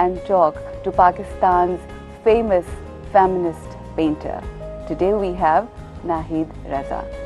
and talk to Pakistan's famous feminist painter. Today we have Nahid Raza.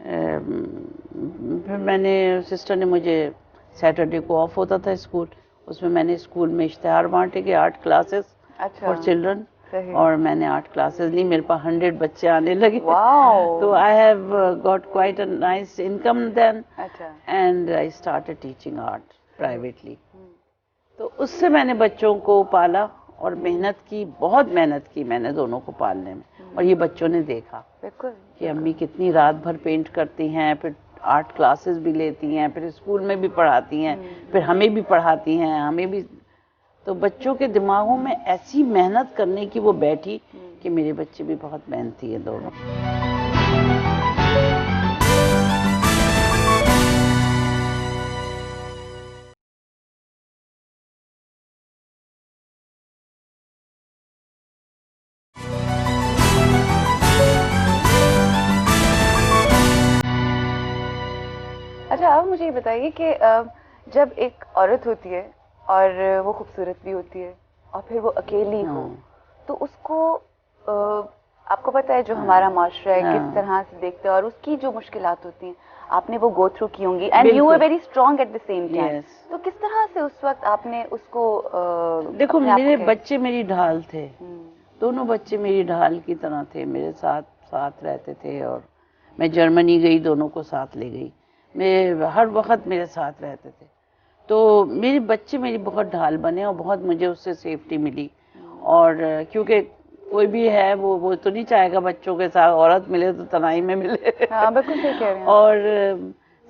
پھر میں نے sister نے مجھے سیٹرڈے کو آف ہوتا تھا اسکول, اس میں نے اسکول میں اشتہار بانٹے کہ آرٹ کلاسز فار چلڈرن, اور میں نے 8 کلاسز لی, میرے پاس 100 بچے آنے لگے. تو I have got quite a nice income then, and I started teaching art privately. تو اس سے میں نے بچوں کو پالا اور محنت کی, بہت محنت کی میں نے دونوں کو پالنے میں, اور یہ بچوں نے دیکھا کہ امی کتنی رات بھر پینٹ کرتی ہیں, پھر آرٹ کلاسز بھی لیتی ہیں, پھر اسکول میں بھی پڑھاتی ہیں, پھر ہمیں بھی پڑھاتی ہیں, ہمیں بھی. تو بچوں کے دماغوں میں ایسی محنت کرنے کی وہ بیٹھی کہ میرے بچے بھی بہت محنتی ہیں دونوں. اچھا آپ مجھے یہ بتائیے کہ جب ایک عورت ہوتی ہے اور وہ خوبصورت بھی ہوتی ہے اور پھر وہ اکیلی ہو, تو اس کو آپ کو پتا ہے جو ہمارا معاشرہ ہے کس طرح سے دیکھتا ہے اور اس کی جو مشکلات ہوتی ہیں آپ نے وہ گو تھرو کی ہوں گی, and you are very strong at the same time. تو کس طرح سے اس وقت آپ نے اس کو دیکھو, میرے بچے میری ڈھال تھے, دونوں بچے میری ڈھال کی طرح تھے, میرے ساتھ رہتے تھے, اور میں جرمنی گئی دونوں کو ساتھ لے گئی, میں ہر وقت میرے ساتھ رہتے تھے. تو میرے بچے میری بہت ڈھال بنے اور بہت مجھے اس سے سیفٹی ملی. اور کیونکہ کوئی بھی ہے وہ تو نہیں چاہے گا بچوں کے ساتھ عورت ملے تو تنہائی میں ملے. بالکل صحیح کہہ رہے ہیں. اور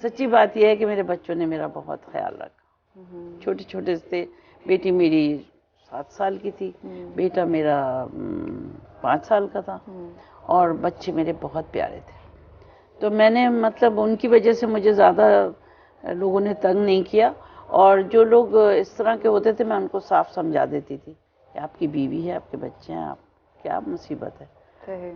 سچی بات یہ ہے کہ میرے بچوں نے میرا بہت خیال رکھا. چھوٹے چھوٹے تھے, بیٹی میری 7 سال کی تھی, بیٹا میرا 5 سال کا تھا, اور بچے میرے بہت پیارے تھے. تو میں نے مطلب ان کی وجہ سے مجھے زیادہ لوگوں نے تنگ نہیں کیا, اور جو لوگ اس طرح کے ہوتے تھے میں ان کو صاف سمجھا دیتی تھی کہ آپ کی بیوی ہے, آپ کے بچے ہیں, آپ کیا مصیبت ہے,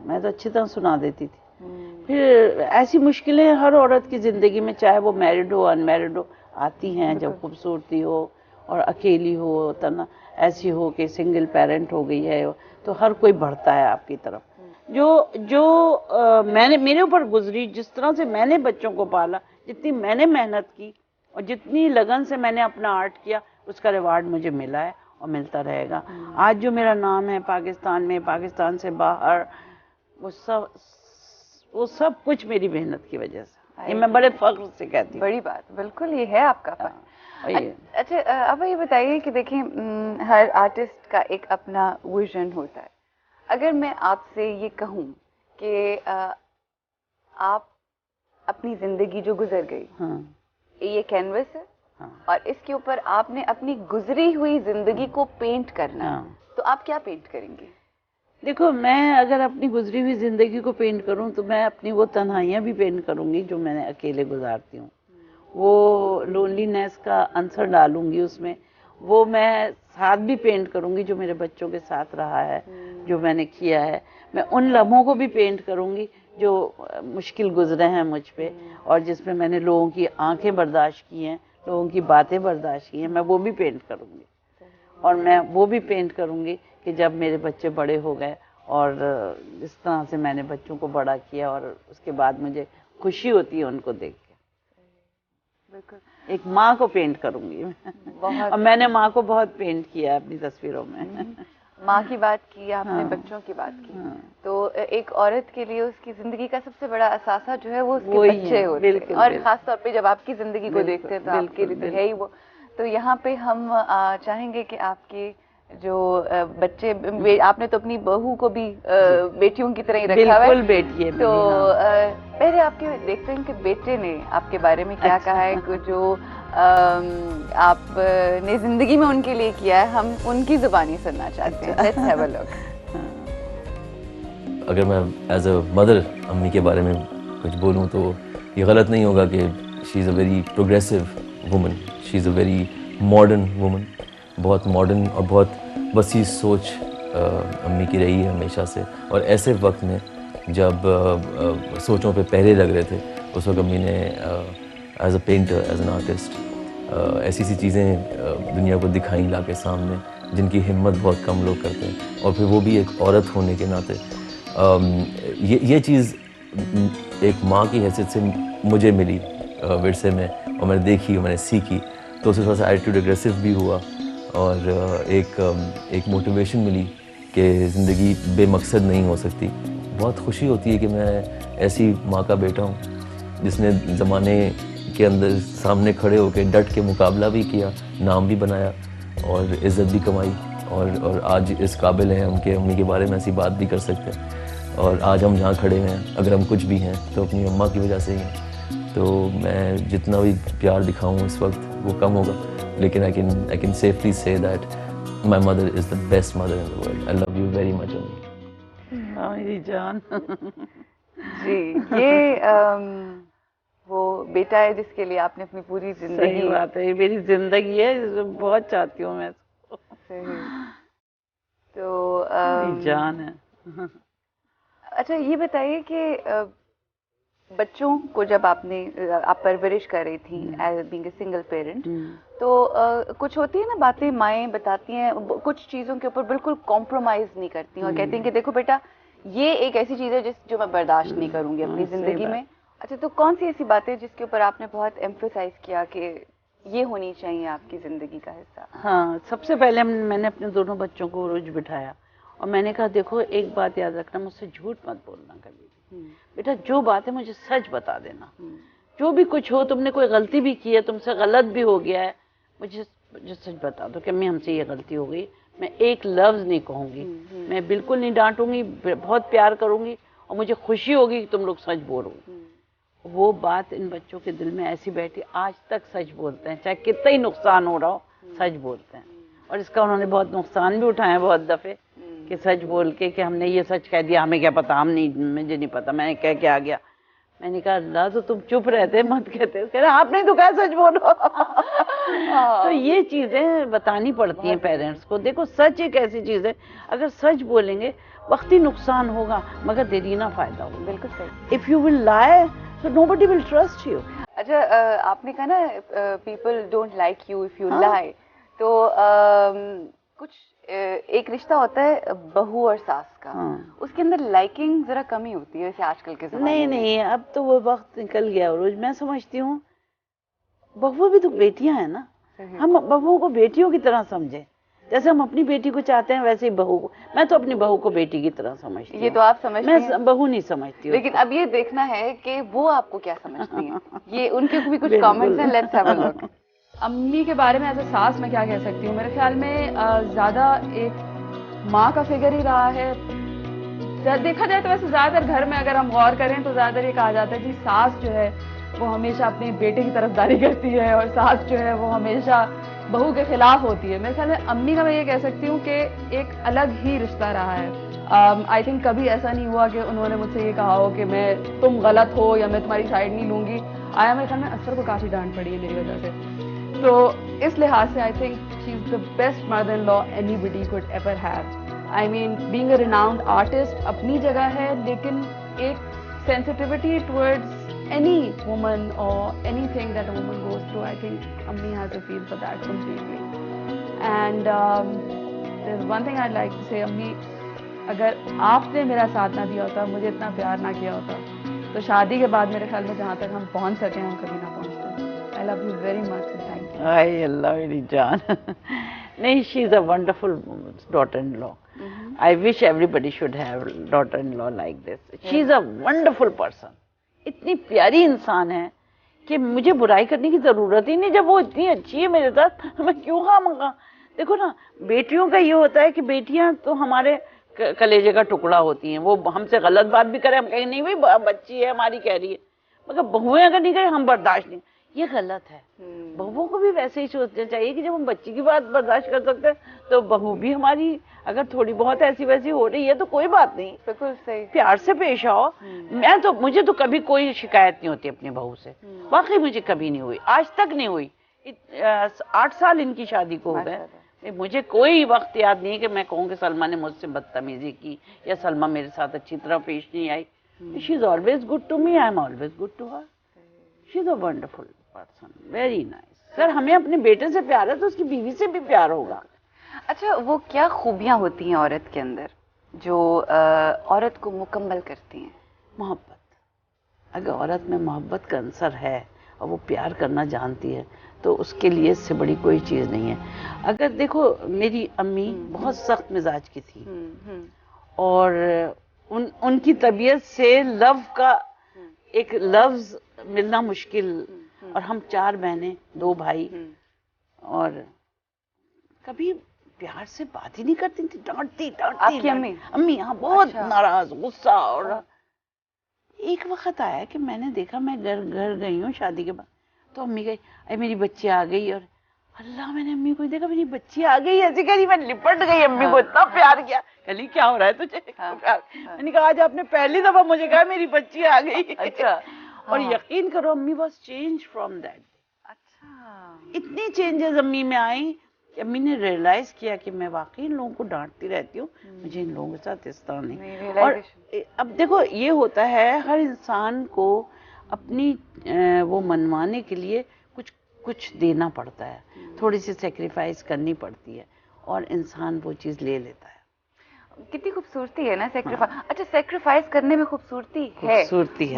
میں تو اچھی طرح سنا دیتی تھی. پھر ایسی مشکلیں ہر عورت کی زندگی میں, چاہے وہ میرڈ ہو ان میرڈ ہو, آتی ہیں. جب خوبصورتی ہو اور اکیلی ہو, ایسی ہو کہ سنگل پیرنٹ ہو گئی ہے, تو ہر کوئی بڑھتا ہے آپ کی طرف. جو میں نے میرے اوپر گزری, جس طرح سے میں نے بچوں کو پالا, جتنی میں نے محنت کی اور جتنی لگن سے میں نے اپنا آرٹ کیا, اس کا ریوارڈ مجھے ملا ہے اور ملتا رہے گا. آج جو میرا نام ہے پاکستان میں, پاکستان سے باہر, وہ سب کچھ میری محنت کی وجہ سے. یہ میں بڑے فخر سے کہتی ہوں. بڑی بات, بالکل یہ ہے آپ کا فخر. اچھا اب یہ بتائیے کہ دیکھیں ہر آرٹسٹ کا ایک اپنا ویژن ہوتا ہے. اگر میں آپ سے یہ کہوں کہ آپ اپنی زندگی جو گزر گئی, یہ کینوس ہے, اور اس کے اوپر آپ نے اپنی گزری ہوئی زندگی کو پینٹ کرنا, تو آپ کیا پینٹ کریں گے؟ دیکھو, میں اگر اپنی گزری ہوئی زندگی کو پینٹ کروں تو میں اپنی وہ تنہائیاں بھی پینٹ کروں گی جو میں نے اکیلے گزارتی ہوں. وہ لونلی نیس کا عنصر ڈالوں گی اس میں. وہ میں ساتھ بھی پینٹ کروں گی جو میرے بچوں کے ساتھ رہا ہے, جو میں نے کیا ہے. میں ان لمحوں کو بھی پینٹ کروں گی جو مشکل گزرے ہیں مجھ پہ, اور جس میں میں نے لوگوں کی آنکھیں برداشت کی ہیں, لوگوں کی باتیں برداشت کی ہیں, میں وہ بھی پینٹ کروں گی. اور میں وہ بھی پینٹ کروں گی کہ جب میرے بچے بڑے ہو گئے, اور جس طرح سے میں نے بچوں کو بڑا کیا, اور اس کے بعد مجھے خوشی ہوتی ہے ان کو دیکھ کے. ایک ماں کو پینٹ کروں گی. اور میں نے ماں کو بہت پینٹ کیا ہے اپنی تصویروں میں. ماں کی بات کی, آپ نے بچوں کی بات کی, تو ایک عورت کے لیے اس کی زندگی کا سب سے بڑا اثاثہ جو ہے وہ اس کے بچے ہوتے ہیں, اور خاص طور پہ جب آپ کی زندگی کو دیکھتے ہیں تو آپ کے لیے تو ہے ہی وہ. تو یہاں پہ ہم چاہیں گے کہ آپ کے جو بچے, آپ نے تو اپنی بہو کو بھی بیٹیوں کی طرح ہی رکھا ہے, بالکل بیٹی ہے. تو پہلے آپ کے دیکھتے ہیں کہ بیٹے نے آپ کے بارے میں کیا کہا ہے, جو آپ نے زندگی میں ان کے لیے کیا ہے, ہم ان کی زبانی سننا چاہتے ہیں. لیٹس ہیو اے لک. اگر میں ایز اے مدر امی کے بارے میں کچھ بولوں تو یہ غلط نہیں ہوگا کہ she is a very progressive woman, she is a very modern woman. بہت ماڈرن اور بہت وسیع سوچ امی کی رہی ہے ہمیشہ سے. اور ایسے وقت میں جب سوچوں پہ پہرے لگ رہے تھے, اس وقت امی نے as a painter, as an artist, ایسی سی چیزیں دنیا کو دکھائیں لا کے سامنے جن کی ہمت بہت کم لوگ کرتے ہیں. اور پھر وہ بھی ایک عورت ہونے کے ناطے یہ چیز ایک ماں کی حیثیت سے مجھے ملی ورثے میں، اور میں نے دیکھی اور میں نے سیکھی، تو اس سے تھوڑا سا ایٹیٹیوڈ اگریسو بھی ہوا، اور ایک موٹیویشن ملی کہ زندگی بے مقصد نہیں ہو سکتی. بہت خوشی ہوتی ہے کہ میں ایسی ماں کا بیٹا ہوں جس نے زمانے کے اندر سامنے کھڑے ہو کے ڈٹ کے مقابلہ بھی کیا، نام بھی بنایا اور عزت بھی کمائی، اور آج اس قابل ہیں ہم کہ امی کے بارے میں ایسی بات بھی کر سکتے ہیں. اور آج ہم جہاں کھڑے ہیں اگر ہم کچھ بھی ہیں تو اپنی اماں کی وجہ سے ہی ہیں. تو میں جتنا بھی پیار دکھاؤں اس وقت وہ کم ہوگا، لیکن I can safely say that my mother is the best mother in the world. I love you very much, Ammi. میری جان. جی یہ وہ بیٹا ہے جس کے لیے آپ نے اپنی پوری زندگی. صحیح بات ہے، یہ میری زندگی ہے، بہت چاہتی ہوں میں. تو جان ہے. اچھا یہ بتائیے کہ بچوں کو جب آپ پرورش کر رہی تھی as being a single parent, تو کچھ ہوتی ہے نا باتیں مائیں بتاتی ہیں کچھ چیزوں کے اوپر بالکل کمپرومائز نہیں کرتی اور کہتی ہیں کہ دیکھو بیٹا یہ ایک ایسی چیز ہے جو میں برداشت نہیں کروں گی اپنی زندگی میں. اچھا تو کون سی ایسی باتیں جس کے اوپر آپ نے بہت ایمفیسائز کیا کہ یہ ہونی چاہیے آپ کی زندگی کا حصہ؟ ہاں، سب سے پہلے میں نے اپنے دونوں بچوں کو روز بٹھایا اور میں نے کہا دیکھو ایک بات یاد رکھنا، مجھ سے جھوٹ مت بولنا کبھی بیٹا، جو بات ہے مجھے سچ بتا دینا. جو بھی کچھ ہو، تم نے کوئی غلطی بھی کی ہے، تم سے غلط بھی ہو گیا ہے، مجھے سچ بتا دو کہ امی ہم سے یہ غلطی ہو گئی. میں ایک لفظ نہیں کہوں گی، میں بالکل نہیں ڈانٹوں گی، بہت پیار کروں گی اور مجھے خوشی ہوگی کہ تم لوگ سچ بولو. وہ بات ان بچوں کے دل میں ایسی بیٹھی، آج تک سچ بولتے ہیں، چاہے کتنا ہی نقصان ہو رہا ہو سچ بولتے ہیں. اور اس کا انہوں نے بہت نقصان بھی اٹھایا بہت دفعے کہ سچ بول کے کہ ہم نے یہ سچ کہہ دیا، ہمیں کیا پتا، مجھے نہیں پتا میں نے کہہ کے آ گیا. میں نے کہا اللہ تو تم چپ رہتے مت کہتے، کہہ رہے آپ نے تو کہا سچ بولو. تو یہ چیزیں بتانی پڑتی ہیں پیرنٹس کو. دیکھو سچ ایک ایسی چیز ہے، اگر سچ بولیں گے وقتی نقصان ہوگا مگر دیرینہ فائدہ ہوگا. بالکل صحیح. اف یو ول لائی so nobody will trust you. اچھا آپ نے کہا نا people don't like you if you لائی، تو کچھ ایک رشتہ ہوتا ہے بہو اور ساس کا، اس کے اندر لائکنگ ذرا کمی ہوتی ہے ویسے آج کل کے زمانے میں. نہیں اب تو وہ وقت نکل گیا. روز میں سمجھتی ہوں بہو بھی تو بیٹیاں ہیں نا، ہم بہوؤں کو بیٹیوں کی طرح سمجھیں. جیسے ہم اپنی بیٹی کو چاہتے ہیں ویسے ہی بہو کو. میں تو اپنی بہو کو بیٹی کی طرح سمجھتی ہوں. یہ تو آپ سمجھتی ہیں، میں بہو نہیں سمجھتی. لیکن اب یہ دیکھنا ہے کہ وہ آپ کو کیا سمجھتی ہیں. یہ ان کے بھی کچھ کامنٹس ہیں، لیٹس ہیو اے لک. امی کے بارے میں ایز اے ساس میں کیا کہہ سکتی ہوں، میرے خیال میں زیادہ ایک ماں کا فگر ہی رہا ہے. دیکھا جائے تو ویسے زیادہ تر گھر میں اگر ہم غور کریں تو زیادہ تر یہ کہا جاتا ہے کہ ساس جو ہے وہ ہمیشہ اپنے بیٹے کی طرفداری کرتی ہے اور ساس جو ہے وہ ہمیشہ بہو کے خلاف ہوتی ہے. میرے خیال میں امی کا میں یہ کہہ سکتی ہوں کہ ایک الگ ہی رشتہ رہا ہے. آئی تھنک کبھی ایسا نہیں ہوا کہ انہوں نے مجھ سے یہ کہا ہو کہ میں تم غلط ہو یا میں تمہاری سائڈ نہیں لوں گی. آیا میرے خیال میں اثر کو کافی ڈانٹ پڑی ہے میری وجہ سے. تو اس لحاظ سے I think she is the best mother in law anybody could ever have. I mean being a renowned artist اپنی جگہ ہے، لیکن ایک sensitivity towards any woman or anything that a woman goes through, I think Ammi has a feel for that completely. And there's one thing I'd like to say, Ammi, اگر آپ نے میرا ساتھ نہ دیا ہوتا، مجھے اتنا پیار نہ کیا ہوتا، تو شادی کے بعد میرے خیال میں جہاں تک ہم پہنچ سکیں ہم کبھی نہ پہنچتے. I love you very much and thank you. آئی اللہ میری جان. نہیں، she is a wonderful daughter in law. I wish everybody should have daughter in law like this. She is a wonderful person. اتنی پیاری انسان ہے کہ مجھے برائی کرنے کی ضرورت ہی نہیں. جب وہ اتنی اچھی ہے میرے ساتھ میں کیوں خواہ. دیکھو نا، بیٹیوں کا یہ ہوتا ہے کہ بیٹیاں تو ہمارے کلیجے کا ٹکڑا ہوتی ہیں. وہ ہم سے غلط بات بھی کرے، ہم کہیں نہیں بھائی بچی ہے ہماری کہہ رہی ہے، مگر بہویں اگر نہیں کریں ہم برداشت نہیں. یہ غلط ہے. بہووں کو بھی ویسے ہی سوچنا چاہیے کہ جب ہم بچی کی بات برداشت کر سکتے ہیں تو بہو بھی ہماری اگر تھوڑی بہت ایسی ویسی ہو رہی ہے تو کوئی بات نہیں، بالکل صحیح، پیار سے پیش آؤ. مجھے تو کبھی کوئی شکایت نہیں ہوتی اپنی بہو سے، واقعی مجھے کبھی نہیں ہوئی، آج تک نہیں ہوئی. 8 سال ان کی شادی کو ہو گئے، مجھے کوئی وقت یاد نہیں کہ میں کہوں کہ سلمہ نے مجھ سے بدتمیزی کی یا سلمہ میرے ساتھ اچھی طرح پیش نہیں آئی. She is always good to me, I am always good to her. She is a wonderful person, very nice. Sir ہمیں اپنے بیٹے سے پیار ہے تو اس کی بیوی سے بھی پیار ہوگا. اچھا وہ کیا خوبیاں ہوتی ہیں عورت کے اندر جو عورت کو مکمل کرتی ہیں؟ محبت. اگر عورت میں محبت کا عنصر ہے اور وہ پیار کرنا جانتی ہے تو اس کے لیے اس سے بڑی کوئی چیز نہیں ہے. اگر دیکھو میری امی بہت سخت مزاج کی تھی اور ان کی طبیعت سے لو کا ایک لفظ ملنا مشکل, اور ہم 4 بہنیں 2 بھائی, اور کبھی پیار سے بات ہی نہیں کرتی تھی, ڈانٹتی آپ کی امی ہاں بہت ناراض غصہ. اور ایک وقت آیا کہ میں نے دیکھا, میں گھر گئی ہوں شادی کے بعد, تو امی گئی اے میری بچی آ گئی, اور اللہ میں نے امی کو دیکھا میری بچی آ گئی, ایسے کہی میں لپٹ گئی, امی کو اتنا پیار کیا, کہلی کیا ہو رہا ہے تجھے, میں نے کہا آج آپ نے پہلی دفعہ مجھے کہا میری بچی آ گئی. اور یقین کرو امی واز چینج فرام دیٹ. اتنی چینجز امی میں آئیں کہ امی نے ریئلائز کیا کہ میں واقعی ان لوگوں کو ڈانٹتی رہتی ہوں, مجھے ان لوگوں کے ساتھ اس طرح نہیں. اور اب دیکھو یہ ہوتا ہے ہر انسان کو اپنی وہ منوانے کے لیے کچھ دینا پڑتا ہے, تھوڑی سی سیکریفائس کرنی پڑتی ہے, اور انسان وہ چیز لے لیتا ہے. کتنی خوبصورتی ہے نا سیکریفائز. اچھا سیکریفائز کرنے میں خوبصورتی ہے,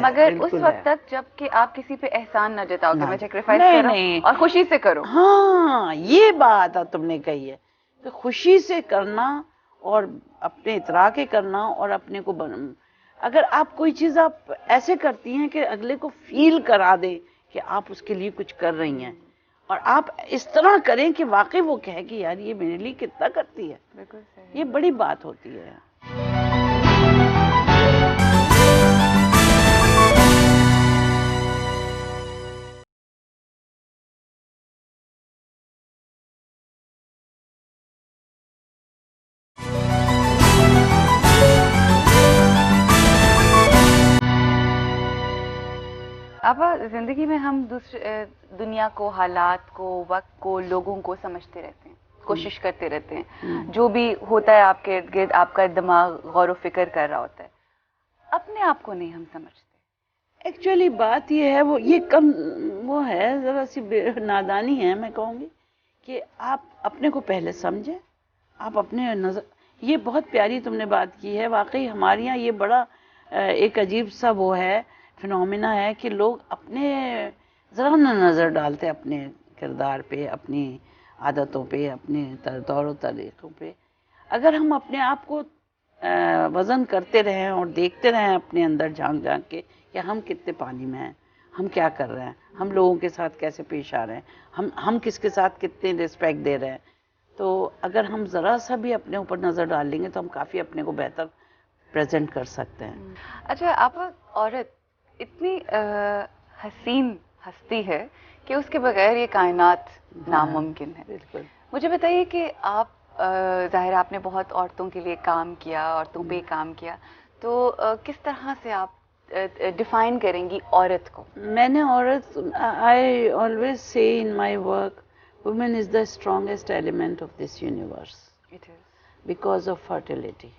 مگر اس وقت تک جب کہ آپ کسی پہ احسان نہ جتاؤ کہ میں سیکریفائز کر رہا ہوں اور خوشی سے کرو. ہاں یہ بات تم نے کہی ہے کہ خوشی سے کرنا اور اپنے اترا کے کرنا, اور اپنے کو اگر آپ کوئی چیز آپ ایسے کرتی ہیں کہ اگلے کو فیل کرا دے کہ آپ اس کے لیے کچھ کر رہی ہیں, اور آپ اس طرح کریں کہ واقعی وہ کہے کہ یار یہ میرے لیے کتنا کرتی ہے, بالکل صحیح, یہ بڑی بات ہوتی ہے. اب زندگی میں ہم دوسرے دنیا کو, حالات کو, وقت کو, لوگوں کو سمجھتے رہتے ہیں, کوشش کرتے رہتے ہیں, جو بھی ہوتا ہے آپ کے ارد گرد آپ کا دماغ غور و فکر کر رہا ہوتا ہے, اپنے آپ کو نہیں ہم سمجھتے. ایکچولی بات یہ ہے وہ ہے ذرا سی نادانی ہے میں کہوں گی, کہ آپ اپنے کو پہلے سمجھیں, آپ اپنے نظر, یہ بہت پیاری تم نے بات کی ہے. واقعی ہمارے یہاں یہ بڑا ایک عجیب سا وہ ہے, فنومینا ہے کہ لوگ اپنے ذرا نہ نظر ڈالتے اپنے کردار پہ, اپنی عادتوں پہ, اپنے طور و طریقوں پہ. اگر ہم اپنے آپ کو وزن کرتے رہیں اور دیکھتے رہیں اپنے اندر جھانک جھانک کے کہ ہم کتنے پانی میں ہیں, ہم کیا کر رہے ہیں, ہم لوگوں کے ساتھ کیسے پیش آ رہے ہیں, ہم کس کے ساتھ کتنے رسپیکٹ دے رہے ہیں, تو اگر ہم ذرا سا بھی اپنے اوپر نظر ڈال لیں گے تو ہم کافی اپنے کو بہتر پریزنٹ کر سکتے ہیں. اچھا آپ عورت اتنی حسین ہستی ہے کہ اس کے بغیر یہ کائنات ناممکن ہے. بالکل. مجھے بتائیے کہ آپ ظاہر آپ نے بہت عورتوں کے لیے کام کیا, عورتوں پہ کام کیا, تو کس طرح سے آپ ڈیفائن کریں گی عورت کو؟ میں نے عورت, I always say in my work, woman is the strongest element of this universe because of fertility.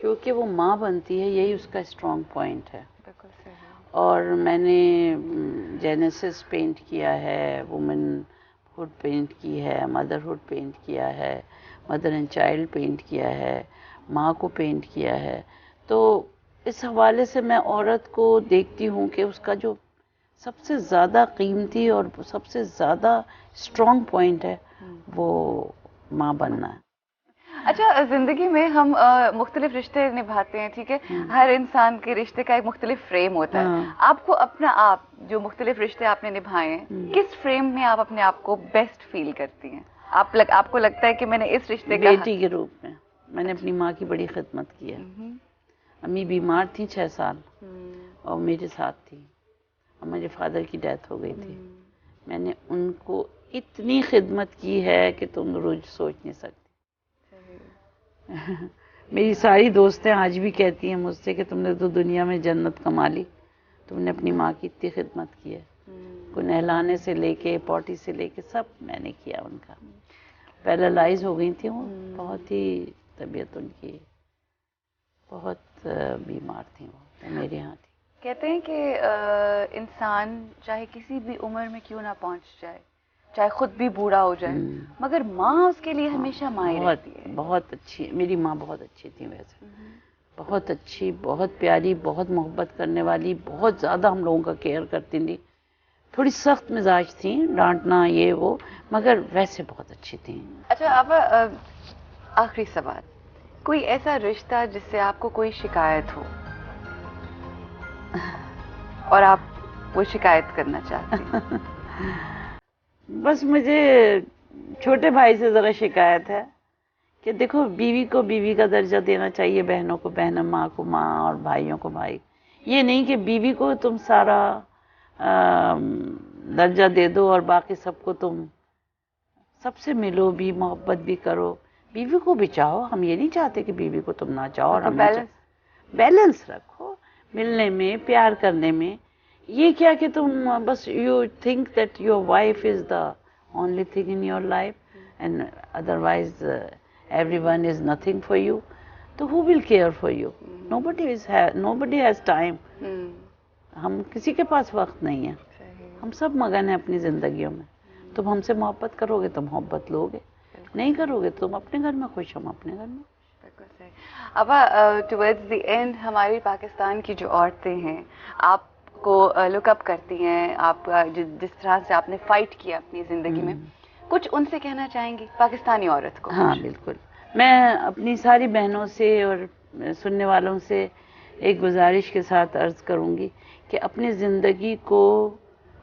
کیونکہ وہ ماں بنتی ہے, یہی اس کا اسٹرانگ پوائنٹ ہے. بالکل صحیح. اور میں نے جینیسس پینٹ کیا ہے, وومن ہوڈ پینٹ کی ہے, مدر ہوڈ پینٹ کیا ہے, مدر اینڈ چائلڈ پینٹ کیا ہے, ماں کو پینٹ کیا ہے. تو اس حوالے سے میں عورت کو دیکھتی ہوں کہ اس کا جو سب سے زیادہ قیمتی اور سب سے زیادہ اسٹرانگ پوائنٹ ہے وہ ماں بننا ہے. اچھا زندگی میں ہم مختلف رشتے نبھاتے ہیں, ٹھیک ہے, ہر انسان کے رشتے کا ایک مختلف فریم ہوتا ہے. آپ کو اپنا آپ جو مختلف رشتے آپ نے نبھائے ہیں, کس فریم میں آپ اپنے آپ کو بیسٹ فیل کرتی ہیں؟ آپ کو لگتا ہے کہ میں نے اس رشتے کا بیٹی کے روپ میں نے اپنی ماں کی بڑی خدمت کی ہے. امی بیمار تھی 6 سال اور میرے ساتھ تھی, اور میرے فادر کی ڈیتھ ہو گئی تھی. میں نے ان کو اتنی خدمت کی ہے کہ تم روز سوچ نہیں سکتی. میری ساری دوستیں آج بھی کہتی ہیں مجھ سے کہ تم نے تو دنیا میں جنت کما لی, تم نے اپنی ماں کی اتنی خدمت کی ہے. کو نہلانے سے لے کے پوٹی سے لے کے سب میں نے کیا ان کا. پیرالائز ہو گئی تھی وہ, بہت ہی طبیعت ان کی, بہت بیمار تھی وہ, میرے یہاں تھی. کہتے ہیں کہ انسان چاہے کسی بھی عمر میں کیوں نہ پہنچ جائے, چاہے خود بھی بوڑھا ہو جائے, مگر ماں اس کے لیے ہمیشہ ماں ہی رہتی ہے. بہت اچھی, میری ماں بہت اچھی تھی ویسے, بہت اچھی، بہت پیاری، بہت محبت کرنے والی، بہت زیادہ ہم لوگوں کا کیئر کرتی تھی. تھوڑی سخت مزاج تھیں، ڈانٹنا یہ وہ، مگر ویسے بہت اچھی تھیں. اچھا آپا، آخری سوال، کوئی ایسا رشتہ جس سے آپ کو کوئی شکایت ہو اور آپ وہ شکایت کرنا چاہتے ہیں؟ بس مجھے چھوٹے بھائی سے ذرا شکایت ہے کہ دیکھو، بیوی کو بیوی کا درجہ دینا چاہیے، بہنوں کو بہن، ماں کو ماں اور بھائیوں کو بھائی. یہ نہیں کہ بیوی کو تم سارا درجہ دے دو اور باقی سب کو تم سب سے ملو بھی، محبت بھی کرو. بیوی کو بھی چاہو، ہم یہ نہیں چاہتے کہ بیوی کو تم نہ چاہو اور ہم نہ چاہو. بیلنس رکھو ملنے میں، پیار کرنے میں. یہ کیا کہ تم بس you think that your wife is the only thing in your life and otherwise every one is nothing for you. تو who will care for you? Nobody has time. ہم کسی کے پاس وقت نہیں ہے، ہم سب مگن ہیں اپنی زندگیوں میں. تم ہم سے محبت کرو گے تو محبت لو گے، نہیں کرو گے تم اپنے گھر میں خوش، ہم اپنے گھر میں. ابا ٹورڈز دی اینڈ ہماری پاکستان کی جو عورتیں ہیں آپ کو لک اپ کرتی ہیں، آپ جس طرح سے آپ نے فائٹ کیا اپنی زندگی میں، کچھ ان سے کہنا چاہیں گی پاکستانی عورت کو؟ ہاں بالکل. میں اپنی ساری بہنوں سے اور سننے والوں سے ایک گزارش کے ساتھ عرض کروں گی کہ اپنی زندگی کو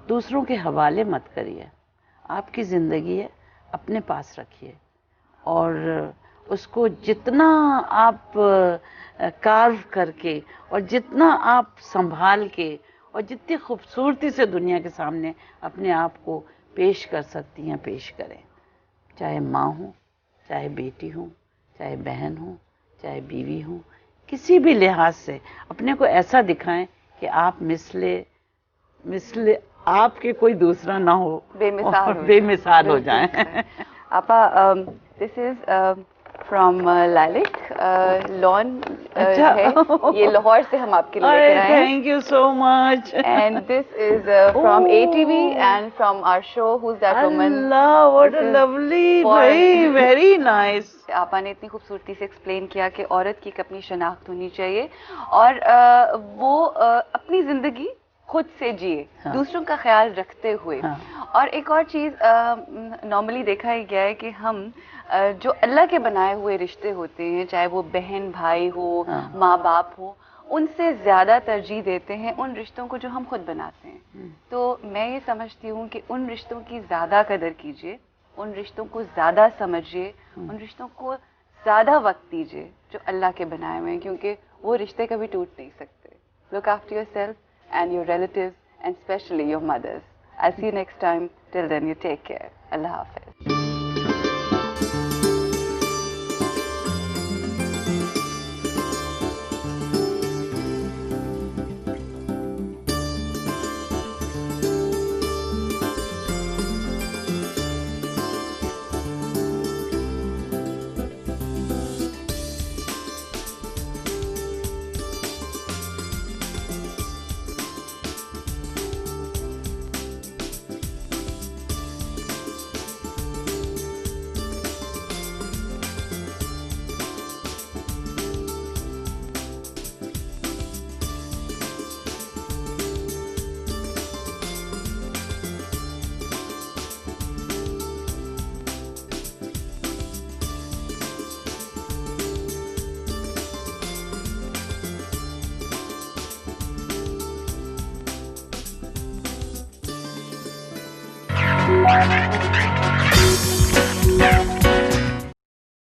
دوسروں کے حوالے مت کریے. آپ کی زندگی ہے، اپنے پاس رکھیے اور اس کو جتنا آپ کارو کر کے اور جتنا آپ سنبھال کے اور جتنی خوبصورتی سے دنیا کے سامنے اپنے آپ کو پیش کر سکتی ہیں پیش کریں. چاہے ماں ہوں، چاہے بیٹی ہوں، چاہے بہن ہوں، چاہے بیوی ہوں، کسی بھی لحاظ سے اپنے کو ایسا دکھائیں کہ آپ مثل آپ کے کوئی دوسرا نہ ہو، بے مثال ہو جائیں. آپا دس از فرام لالک لون ہے، یہ لاہور سے ہم آپ کے لیے لے کر آئے ہیں. Thank you so much. And this is from ATV and from our show who's that woman. اللہ what a lovely, very nice. آپا نے اتنی خوبصورتی سے ایکسپلین کیا کہ عورت کی ایک اپنی شناخت ہونی چاہیے اور وہ اپنی زندگی خود سے جیے، دوسروں کا خیال رکھتے ہوئے. اور ایک اور چیز نارملی دیکھا ہی گیا ہے کہ ہم جو اللہ کے بنائے ہوئے رشتے ہوتے ہیں، چاہے وہ بہن بھائی ہو، ماں باپ ہو، ان سے زیادہ ترجیح دیتے ہیں ان رشتوں کو جو ہم خود بناتے ہیں. تو میں یہ سمجھتی ہوں کہ ان رشتوں کی زیادہ قدر کیجیے، ان رشتوں کو زیادہ سمجھیے، ان رشتوں کو زیادہ وقت دیجیے جو اللہ کے بنائے ہوئے ہیں، کیونکہ وہ رشتے کبھی ٹوٹ نہیں سکتے. Look after yourself and your relatives and especially your mothers. I'll see you next time. Till then, you take care. Allah Hafiz. Thank you.